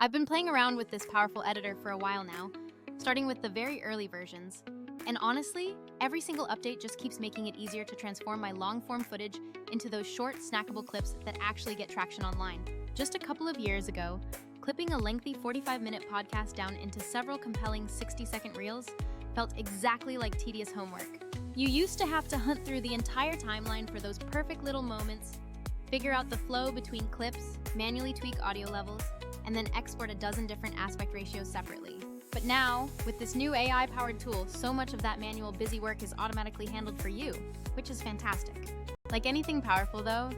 I've been playing around with this powerful editor for a while now, starting with the very early versions. And honestly, every single update just keeps making it easier to transform my long-form footage into those short, snackable clips that actually get traction online. Just a couple of years ago, clipping a lengthy 45-minute podcast down into several compelling 60-second reels felt exactly like tedious homework. You used to have to hunt through the entire timeline for those perfect little moments, figure out the flow between clips, manually tweak audio levels, and then export a dozen different aspect ratios separately. But now, with this new AI-powered tool, so much of that manual busy work is automatically handled for you, which is fantastic. Like anything powerful though,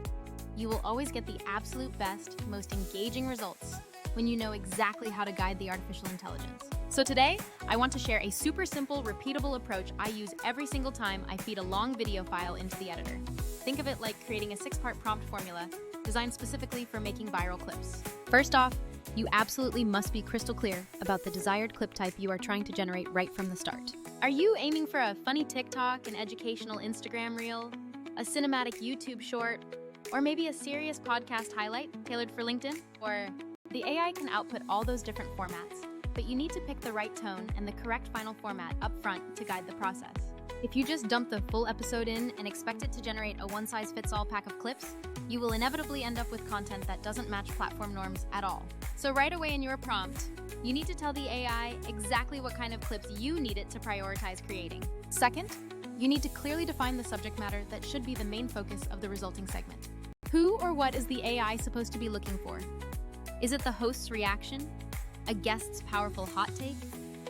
you will always get the absolute best, most engaging results when you know exactly how to guide the artificial intelligence. So today, I want to share a super simple, repeatable approach I use every single time I feed a long video file into the editor. Think of it like creating a 6-part prompt formula designed specifically for making viral clips. First off, you absolutely must be crystal clear about the desired clip type you are trying to generate right from the start. Are you aiming for a funny TikTok, an educational Instagram reel, a cinematic YouTube short, or maybe a serious podcast highlight tailored for LinkedIn? Or the AI can output all those different formats, but you need to pick the right tone and the correct final format up front to guide the process. If you just dump the full episode in and expect it to generate a one-size-fits-all pack of clips, you will inevitably end up with content that doesn't match platform norms at all. So right away in your prompt, you need to tell the AI exactly what kind of clips you need it to prioritize creating. Second, you need to clearly define the subject matter that should be the main focus of the resulting segment. Who or what is the AI supposed to be looking for? Is it the host's reaction? A guest's powerful hot take?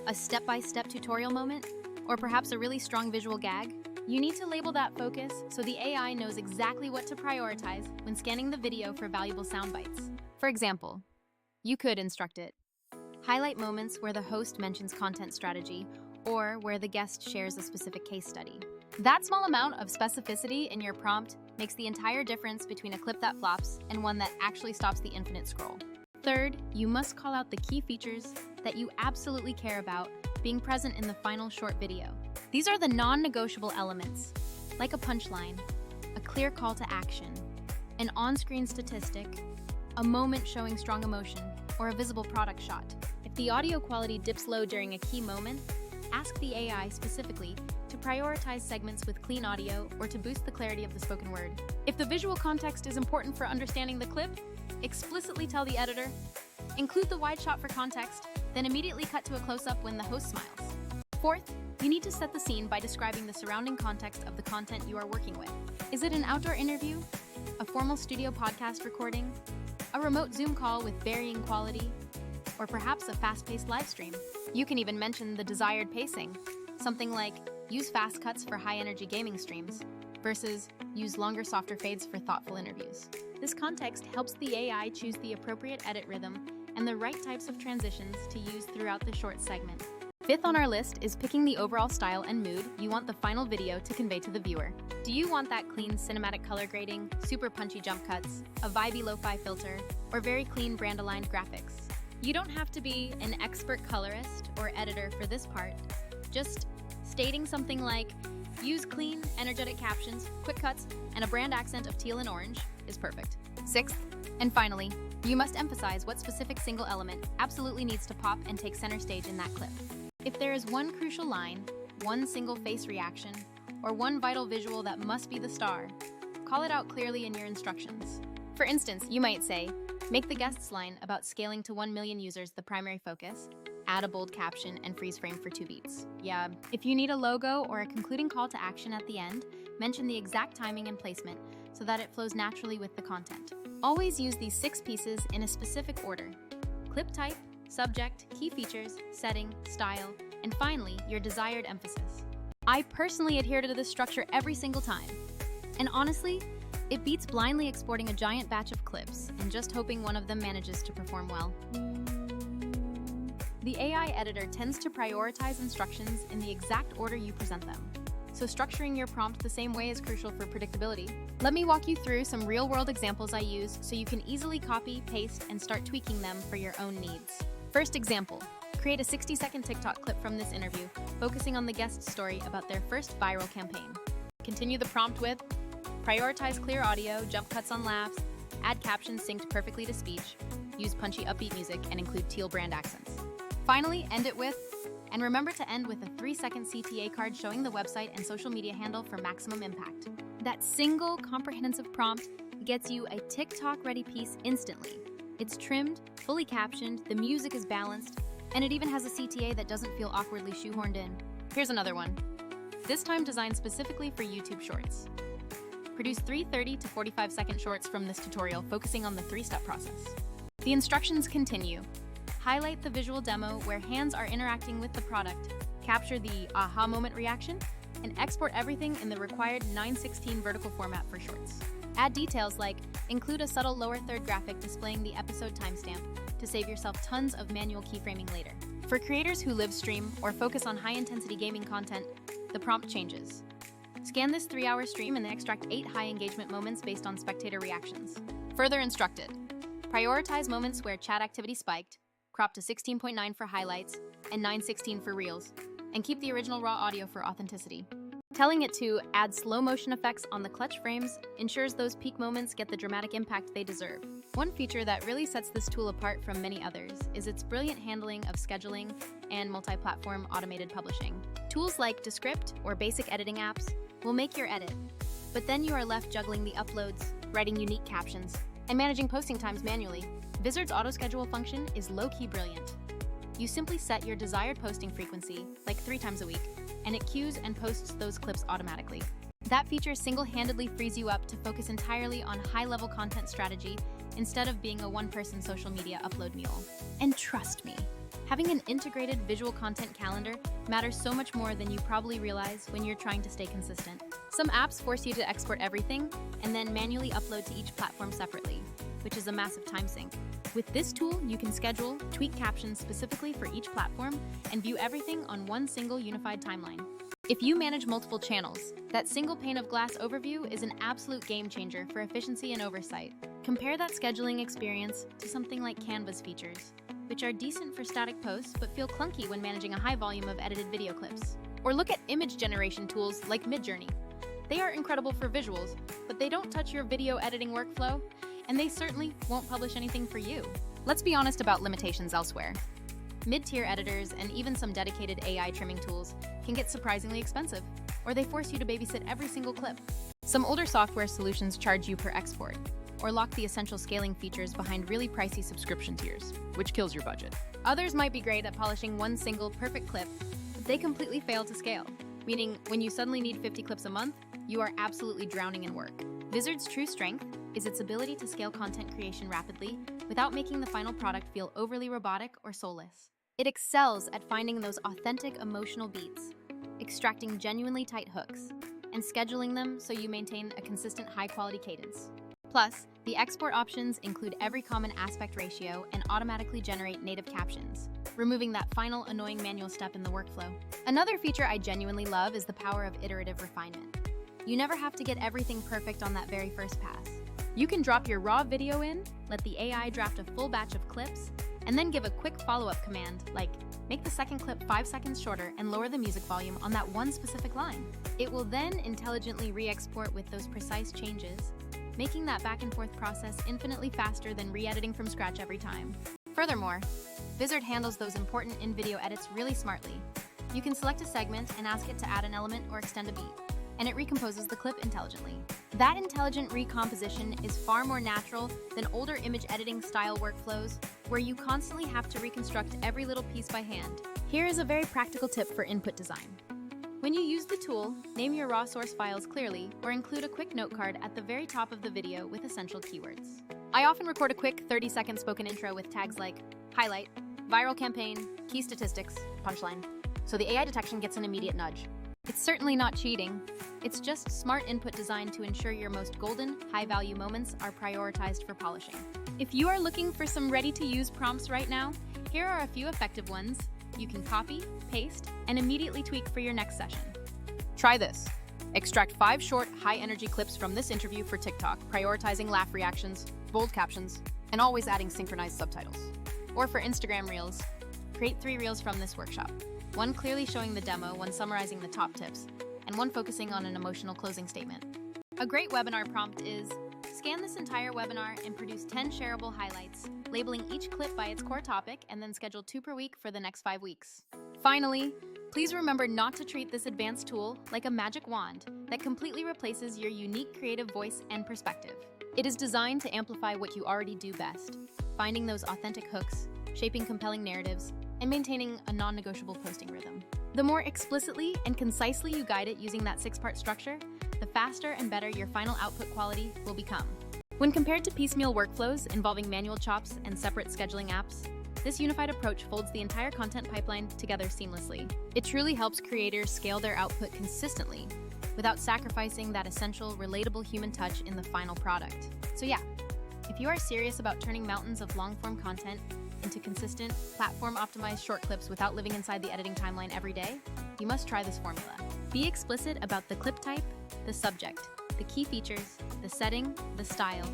A step-by-step tutorial moment? Or perhaps a really strong visual gag? You need to label that focus so the AI knows exactly what to prioritize when scanning the video for valuable sound bites. For example, you could instruct it, highlight moments where the host mentions content strategy or where the guest shares a specific case study. That small amount of specificity in your prompt makes the entire difference between a clip that flops and one that actually stops the infinite scroll. Third, you must call out the key features that you absolutely care about being present in the final short video. These are the non-negotiable elements, like a punchline, a clear call to action, an on-screen statistic, a moment showing strong emotion, or a visible product shot. If the audio quality dips low during a key moment, ask the AI specifically to prioritize segments with clean audio or to boost the clarity of the spoken word. If the visual context is important for understanding the clip, explicitly tell the editor, include the wide shot for context, then immediately cut to a close-up when the host smiles. Fourth, you need to set the scene by describing the surrounding context of the content you are working with. Is it an outdoor interview? A formal studio podcast recording? A remote Zoom call with varying quality? Or perhaps a fast-paced live stream? You can even mention the desired pacing, something like use fast cuts for high-energy gaming streams versus use longer, softer fades for thoughtful interviews. This context helps the AI choose the appropriate edit rhythm and the right types of transitions to use throughout the short segment. Fifth on our list is picking the overall style and mood you want the final video to convey to the viewer. Do you want that clean cinematic color grading, super punchy jump cuts, a vibey lo-fi filter, or very clean brand-aligned graphics? You don't have to be an expert colorist or editor for this part. Just stating something like, use clean, energetic captions, quick cuts, and a brand accent of teal and orange is perfect. Sixth, and finally, you must emphasize what specific single element absolutely needs to pop and take center stage in that clip. If there is one crucial line, one single face reaction, or one vital visual that must be the star, call it out clearly in your instructions. For instance, you might say, make the guest's line about scaling to 1 million users the primary focus, add a bold caption, and freeze frame for 2 beats. Yeah, if you need a logo or a concluding call to action at the end, mention the exact timing and placement so that it flows naturally with the content. Always use these 6 pieces in a specific order: clip type, subject, key features, setting, style, and finally, your desired emphasis. I personally adhere to this structure every single time. And honestly, it beats blindly exporting a giant batch of clips and just hoping one of them manages to perform well. The AI editor tends to prioritize instructions in the exact order you present them, so structuring your prompt the same way is crucial for predictability. Let me walk you through some real-world examples I use so you can easily copy, paste, and start tweaking them for your own needs. First example, create a 60-second TikTok clip from this interview, focusing on the guest's story about their first viral campaign. Continue the prompt with, prioritize clear audio, jump cuts on laughs, add captions synced perfectly to speech, use punchy upbeat music, and include teal brand accents. Finally, end it with, and remember to end with a 3-second CTA card showing the website and social media handle for maximum impact. That single comprehensive prompt gets you a TikTok-ready piece instantly. It's trimmed, fully captioned, the music is balanced, and it even has a CTA that doesn't feel awkwardly shoehorned in. Here's another one. This time designed specifically for YouTube Shorts. Produce 3 30 to 45-second shorts from this tutorial, focusing on the 3-step process. The instructions continue. Highlight the visual demo where hands are interacting with the product, capture the aha moment reaction, and export everything in the required 9:16 vertical format for shorts. Add details like include a subtle lower third graphic displaying the episode timestamp to save yourself tons of manual keyframing later. For creators who live stream or focus on high-intensity gaming content, the prompt changes. Scan this 3-hour stream and then extract 8 high-engagement moments based on spectator reactions. Further instructed. Prioritize moments where chat activity spiked, crop to 16.9 for highlights, and 9:16 for reels, and keep the original raw audio for authenticity. Telling it to add slow motion effects on the clutch frames ensures those peak moments get the dramatic impact they deserve. One feature that really sets this tool apart from many others is its brilliant handling of scheduling and multi-platform automated publishing. Tools like Descript or basic editing apps will make your edit, but then you are left juggling the uploads, writing unique captions, and managing posting times manually. Vizard's auto-schedule function is low-key brilliant. You simply set your desired posting frequency, like 3 times a week, and it queues and posts those clips automatically. That feature single-handedly frees you up to focus entirely on high-level content strategy instead of being a one-person social media upload mule. And trust me, having an integrated visual content calendar matters so much more than you probably realize when you're trying to stay consistent. Some apps force you to export everything and then manually upload to each platform separately, which is a massive time sink. With this tool, you can schedule, tweak captions specifically for each platform, and view everything on one single unified timeline. If you manage multiple channels, that single pane of glass overview is an absolute game changer for efficiency and oversight. Compare that scheduling experience to something like Canva's features, which are decent for static posts but feel clunky when managing a high volume of edited video clips. Or look at image generation tools like Midjourney. They are incredible for visuals, but they don't touch your video editing workflow, and they certainly won't publish anything for you. Let's be honest about limitations elsewhere. Mid-tier editors and even some dedicated AI trimming tools can get surprisingly expensive, or they force you to babysit every single clip. Some older software solutions charge you per export, or lock the essential scaling features behind really pricey subscription tiers, which kills your budget. Others might be great at polishing one single perfect clip, but they completely fail to scale, meaning when you suddenly need 50 clips a month, you are absolutely drowning in work. Vizard's true strength is its ability to scale content creation rapidly without making the final product feel overly robotic or soulless. It excels at finding those authentic emotional beats, extracting genuinely tight hooks, and scheduling them so you maintain a consistent high-quality cadence. Plus, the export options include every common aspect ratio and automatically generate native captions, removing that final annoying manual step in the workflow. Another feature I genuinely love is the power of iterative refinement. You never have to get everything perfect on that very first pass. You can drop your raw video in, let the AI draft a full batch of clips, and then give a quick follow-up command like, make the second clip 5 seconds shorter and lower the music volume on that one specific line. It will then intelligently re-export with those precise changes, making that back-and-forth process infinitely faster than re-editing from scratch every time. Furthermore, Vizard handles those important in-video edits really smartly. You can select a segment and ask it to add an element or extend a beat, and it recomposes the clip intelligently. That intelligent recomposition is far more natural than older image editing style workflows where you constantly have to reconstruct every little piece by hand. Here is a very practical tip for input design. When you use the tool, name your raw source files clearly or include a quick note card at the very top of the video with essential keywords. I often record a quick 30-second spoken intro with tags like highlight, viral campaign, key statistics, punchline, so the AI detection gets an immediate nudge. It's certainly not cheating. It's just smart input design to ensure your most golden, high-value moments are prioritized for polishing. If you are looking for some ready-to-use prompts right now, here are a few effective ones you can copy, paste, and immediately tweak for your next session. Try this. Extract 5 short, high-energy clips from this interview for TikTok, prioritizing laugh reactions, bold captions, and always adding synchronized subtitles. Or for Instagram Reels, create 3 reels from this workshop. One clearly showing the demo, one summarizing the top tips, and one focusing on an emotional closing statement. A great webinar prompt is, Scan this entire webinar and produce 10 shareable highlights, labeling each clip by its core topic, and then schedule 2 per week for the next 5 weeks. Finally, please remember not to treat this advanced tool like a magic wand that completely replaces your unique creative voice and perspective. It is designed to amplify what you already do best, finding those authentic hooks, shaping compelling narratives, and maintaining a non-negotiable posting rhythm. The more explicitly and concisely you guide it using that 6-part structure, the faster and better your final output quality will become. When compared to piecemeal workflows involving manual chops and separate scheduling apps, this unified approach folds the entire content pipeline together seamlessly. It truly helps creators scale their output consistently without sacrificing that essential, relatable human touch in the final product. So yeah, if you are serious about turning mountains of long-form content into consistent, platform-optimized short clips without living inside the editing timeline every day, you must try this formula. Be explicit about the clip type, the subject, the key features, the setting, the style,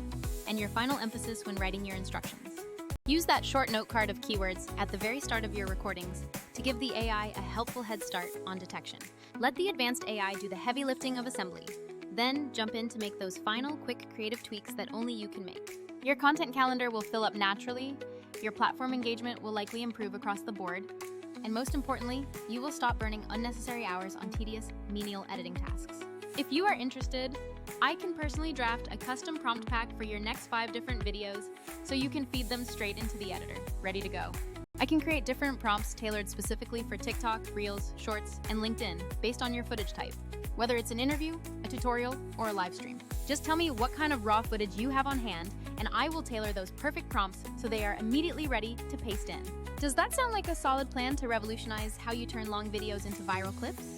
and your final emphasis when writing your instructions. Use that short note card of keywords at the very start of your recordings to give the AI a helpful head start on detection. Let the advanced AI do the heavy lifting of assembly. Then jump in to make those final, quick, creative tweaks that only you can make. Your content calendar will fill up naturally, your platform engagement will likely improve across the board, and most importantly, you will stop burning unnecessary hours on tedious, menial editing tasks. If you are interested, I can personally draft a custom prompt pack for your next 5 different videos so you can feed them straight into the editor, ready to go. I can create different prompts tailored specifically for TikTok, Reels, Shorts, and LinkedIn based on your footage type, whether it's an interview, a tutorial, or a live stream. Just tell me what kind of raw footage you have on hand, and I will tailor those perfect prompts so they are immediately ready to paste in. Does that sound like a solid plan to revolutionize how you turn long videos into viral clips?